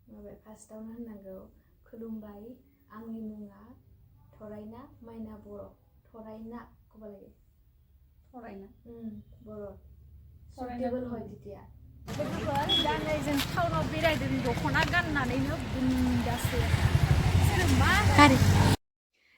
माबा फार्स्टआवनो होननांगौ खुलुमबाय आंनि मुङा थरायना माइना बर' थरायना कबालागे थरायना बर' सुइटेबल হয় तितिया लोगोफोर दा नै जों टाउनाव बेरायदों दख'ना गाननानैनो बुंदासो बिसोरो मा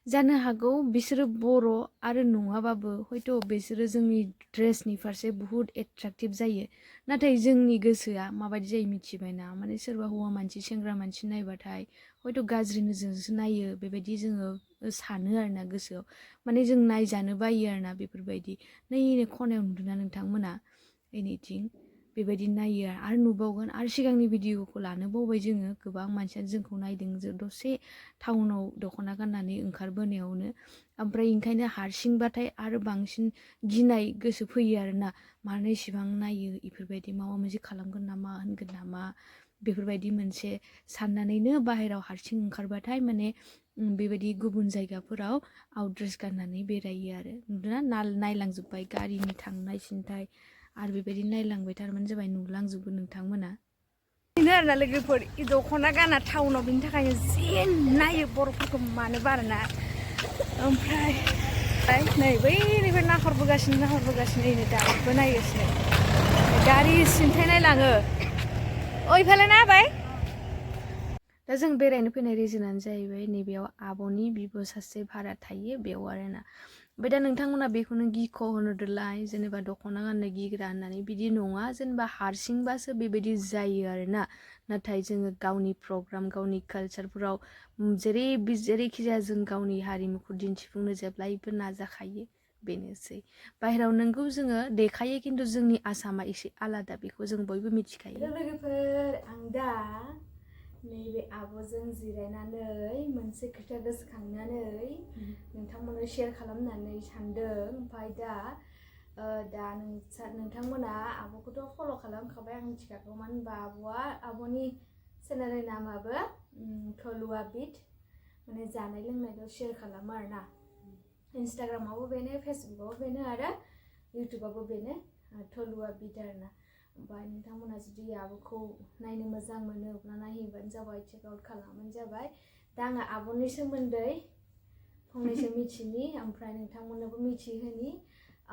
जानो हागौ बिसोरो बर' आरो नङाबाबो हयथ' बिसोरो जोंनि ड्रेसनि फारसे बुहुत एट्राक्टिभ जायो नाथाय जोंनि गोसोआ माबायदि जायो मिथिबायना माने सोरबा हौवा मानसि सेंग्रा मानसि नायबाथाय हयथ' गाज्रि नोजोरजोंसो नायो बेबायदि जोङो सानो आरोना गोसोआव माने जों नायजानो बायो आरोना बेफोरबायदि नै खनायाव नुदोंना नोंथांमोना एनिथिं बेबायदि नायो आरो नुबावगोन आरो सिगांनि भिडिअखौ लानो बावबाय जोङो गोबां मानसियानो जोंखौ नायदों जों दसे टाउनाव दख'ना गाननानै ओंखारबोनायावनो ओमफ्राय ओंखायनो हारसिंबाथाय आरो बांसिन गिनाय गोसो फैयो आरोना मानो इसेबां नायो इफोरबायदि माबा मोनसे खालामगोन नामा होनगोन नामा बेफोरबायदि मोनसे साननानैनो बाहेराव हारसिं ओंखारबाथाय माने बेबायदि गुबुन जायगाफोराव आउटड्रेस गाननानै बेरायो आरो नुदोंना नायलांजोब्बाय गारिनि थांनाय सिनथाय आरो बेबायदि नायलांबाय थारमाने जाबाय नुलांजोबो नोंथांमोना बेनो आरोना लोगोफोर दख'ना गाना टाउनाव बिनि थाखायनो जि नायो बर'फोरखौ मानो बारोना ओमफ्राय नै बैनिफ्राय नाहरबोगासिनो नै दाबो नायगासिनो गारि सिनथाय नायलाङो ओइ फेले ना बाय दा जों बेरायनो फैनाय रिजोनानो जाहैबाय नैबेयाव आब'नि बिब' सासे भारा थायो बेयाव आरोना ओमफ्राय दा नोंथांमोना बेखौनो गिख' होनोदोलाय जेनेबा दख'ना गाननो गिग्रा होननानै बिदि नङा जेनेबा हारसिंबासो बेबायदि जायो आरोना नाथाय जोङो गावनि प्रग्राम गावनि कालचारफोराव जेरैखि जाया जों गावनि हारिमुखौ दिन्थिफुंनो जेब्लायबो नाजाखायो बेनोसै बाहेराव नोंगौ जोङो देखायो खिन्थु जोंनि आसामा एसे आलादा बेखौ जों बयबो मिथिखायो लोगोफोर आं दा नैबे आब'जों जिरायनानै मोनसे खोथा गोसोखांनानै नोंथांमोननो शेयार खालामनानै सानदों ओमफ्राय दा नोंथांमोना आब'खौथ' फल' खालामखाबाय आं मिथिखागौ मानो होनबा आब'नि चेनेलनि नामाबो थलुवा बिट माने जानाय लोंनायखौ शेयार खालामो आरोना इन्सटाग्रामावबो बेनो फेसबुकआवबो बेनो आरो इउटुबावबो बेनो थलुवा बिट आरोना ओमफ्राय नोंथांमोना जुदि आब'खौ नायनो मोजां मोनो अब्ला नायहैबानो जाबाय चेक आउट खालामबानो जाबाय दा आङो आब'नि सोमोन्दै फंनैसो मिथिनि ओमफ्राय नोंथांमोननोबो मिथिहोनि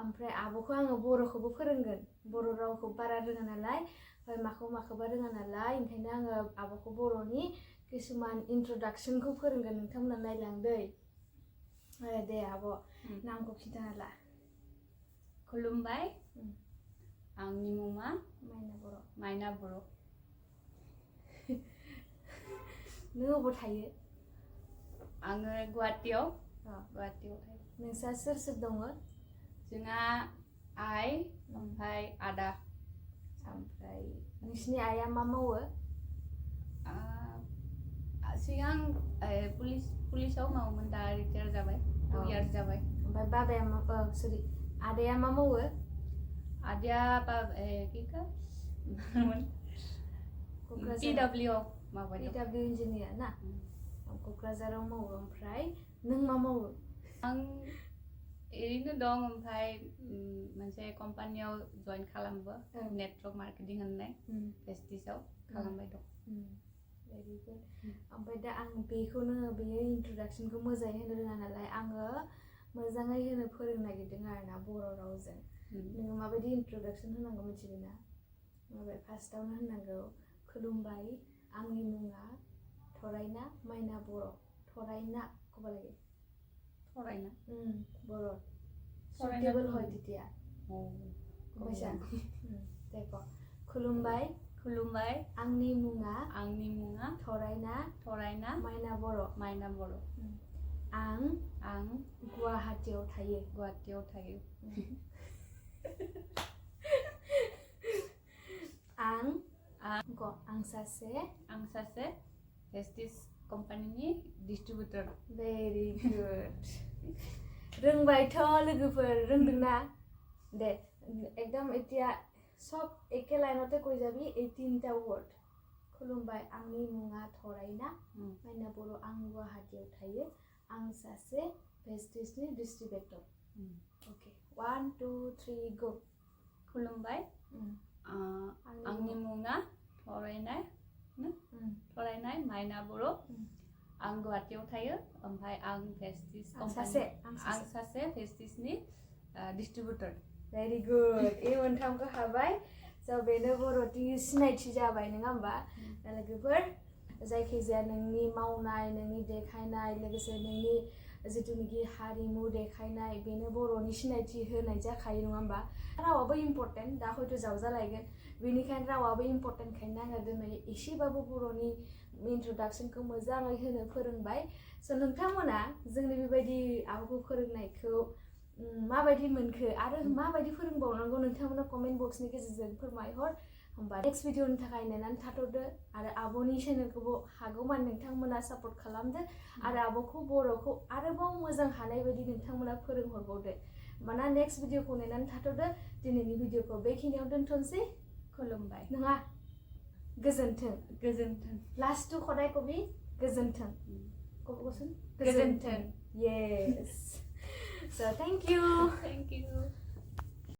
ओमफ्राय आब'खौ आङो बर'खौबो फोरोंगोन बर' रावखौ बारा रोङा नालाय ओमफ्राय माखौबा रोङा नालाय ओंखायनो आङो आब'खौ बर'नि किसुमान इन्ट्रडाक्सनखौ फोरोंगोन नोंथांमोना नायलांदै दे आब' नामखौ खिन्थाना ला खुलुमबाय आंनि मुङा माइना बर' नों अबाव थायो आङो गुवाहाटीयाव थायो नोंसा सोर दङ जोंहा आइ ओमफ्राय आदा ओमफ्राय नोंसिनि आइया मा मावो सिगां पुलिसाव मावोमोन दा रिटायार जाबाय 2 इयार्स जाबाय ओमफ्राय बाबाया आदाया मा मावो आदाया PW इन्जिनियार ना क'क्राझाराव मावो ओमफ्राय नों मा मावो आं ओरैनो दं ओमफ्राय मोनसे कम्पानियाव जइन खालामो नेटवर्क मार्केटिं होननाय फेस्टिसआव खालामबाय दं भेरि गुड ओमफ्राय दा आं बेयो इन्ट्रडाक्सनखौ मोजाङै होनो रोङा नालाय आङो मोजाङै होनो फोरोंनो नागिरदों आरोना बर' रावजों नोङो माबायदि इन्ट्रडाक्सन होनांगौ मिथिबायना माबाय फार्स्टआवनो होननांगौ खुलुमबाय आंनि मुङा थरायना माइना बर' थरायना कबालागे थरायना बर' सुइटेबल হয় तितिया কৈছা दे क खुलुमबाय आंनि मुङा थरायना माइना बर' आं गुवाहाटीयाव थायो आं सासे फेस्टिस कम्पानिनि डिस्ट्रिबिउटर भेरि गुड रोंबायथ' लोगोफोर रोंदोंना दे एकदम एतिया सब एके लाइनते কৈ যাবি এই 3টা वर्ड खुलुमबाय आंनि मुङा थरायना माइना बर' आं गुवाहाटीयाव थायो आं सासे फेस्टिसनि डिस्ट्रिबिउटर ओके 1 2 3 गो खुलुमबाय आंनि मुङा फरायनाय माइना बर' आं गुवाहाटीयाव थायो ओमफ्राय आं भेस्टिज आं सासे भेस्टिजनि डिस्ट्रिबिउटर भेरि गुड ए मोनथामखौ हाबाय स' बेनो बर'नि सिनायथि जाबाय नङा होमबा लोगोफोर जायखिजाया नोंनि मावनाय नोंनि देखायनाय लोगोसे नोंनि जिथुनिखि हारिमु देखायनाय बेनो बर'नि सिनायथि होनाय जाखायो नङा होमबा रावाबो इम्परटेन्ट दा हयथ' जावजालायगोन बेनिखायनो रावाबो इम्परटेन्टखायनो आङो दिनै एसेबाबो बर'नि इन्ट्रडाक्सनखौ मोजाङै होनो फोरोंबाय स' नोंथांमोना जोंनि बेबायदि आब'खौ फोरोंनायखौ माबायदि मोनखो आरो माबायदि फोरोंबावनांगौ नोंथांमोना कमेन्ट बक्सनि गेजेरजों फोरमायहर होमबा नेक्स्ट भिडिअनि थाखाय नेनानै थाथ'दो आरो आब'नि चेनेलखौबो हागौमानि नोंथांमोना सापर्ट खालामदो आरो आब'खौ बर'खौ आरोबाव मोजां हानाय बायदि नोंथांमोना फोरोंहरबावदो होमबाना नेक्स्ट भिडिअखौ नेनानै थाथ'दो दिनैनि भिडिअखौ बेखिनियाव दोनथ'नोसै खुलुमबाय नङा गोजोन्थों गोजोन्थों लास्ट टु खदाय कबि गोजोन्थों कबि गोजोन्थों yes so thank you thank you